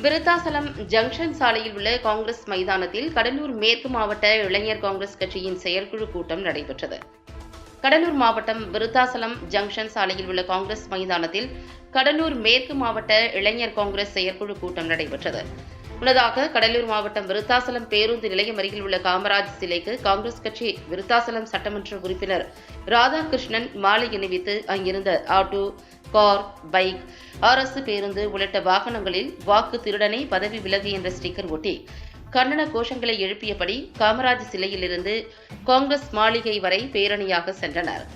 Virudhachalam junction சாலையில் உள்ள காங்கிரஸ் மைதானத்தில் கடலூர் மேற்கு மாவட்ட இளைஞர் காங்கிரஸ் கட்சியின் செயற்குழு கூட்டம் நடைபெற்றது. கடலூர் மாவட்டம் விருத்தாசலம் ஜங்ஷன் சாலையில் உள்ள காங்கிரஸ் மைதானத்தில் கடலூர் மேற்கு மாவட்ட இளைஞர் காங்கிரஸ் செயற்குழு கூட்டம் நடைபெற்றது. முன்னதாக கடலூர் மாவட்டம் விருத்தாசலம் பேருந்து நிலையம் அருகில் உள்ள காமராஜ் சிலைக்கு காங்கிரஸ் கட்சி விருத்தாசலம் சட்டமன்ற உறுப்பினர் ராதாகிருஷ்ணன் மாலை அணிவித்து அங்கிருந்த ஆட்டோ, கார், பைக், அரசு பேருந்து உள்ளிட்ட வாகனங்களில் வாக்கு திருடனை பதவி விலகு என்ற ஸ்டிக்கர் ஒட்டி கண்டன கோஷங்களை எழுப்பியபடி காமராஜ் சிலையிலிருந்து காங்கிரஸ் மாளிகை வரை பேரணியாக சென்றனர்.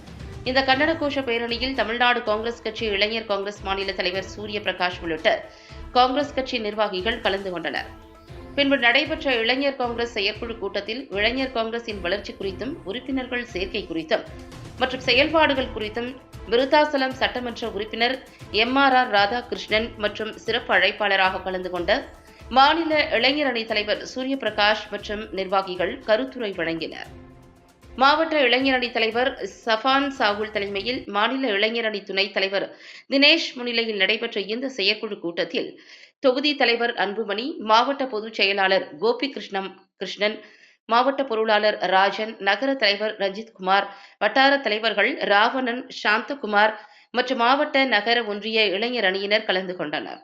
இந்த கண்டன கோஷ பேரணியில் தமிழ்நாடு காங்கிரஸ் கட்சி இளைஞர் காங்கிரஸ் மாநில தலைவர் சூரிய பிரகாஷ் உள்ளிட்ட காங்கிரஸ் கட்சி நிர்வாகிகள் கலந்து கொண்டனர். பின்பு நடைபெற்ற இளைஞர் காங்கிரஸ் செயற்குழு கூட்டத்தில் இளைஞர் காங்கிரசின் வளர்ச்சி குறித்தும் உறுப்பினர்கள் சேர்க்கை குறித்தும் மற்றும் செயல்பாடுகள் குறித்தும் விருத்தாசலம் சட்டமன்ற உறுப்பினர் MRR ராதாகிருஷ்ணன் மற்றும் சிறப்பு அழைப்பாளராக கலந்து கொண்ட மாநில இளைஞர் அணி தலைவர் சூரிய பிரகாஷ் மற்றும் நிர்வாகிகள் கருத்துரை வழங்கினர். மாவட்ட இளைஞர் அணி தலைவர் சஃபான் சாகுல் தலைமையில் மாநில இளைஞர் அணி துணைத் தலைவர் தினேஷ் முன்னிலையில் நடைபெற்ற இந்த செயற்குழு கூட்டத்தில் தொகுதி தலைவர் அன்புமணி, மாவட்ட பொதுச் செயலாளர் கோபி கிருஷ்ணன், மாவட்ட பொருளாளர் ராஜன், நகர தலைவர் ரஞ்சித்குமார், வட்டார தலைவர்கள் ராவணன், சாந்தகுமார் மற்றும் மாவட்ட நகர ஒன்றிய இளைஞர் அணியினர் கலந்து கொண்டனர்.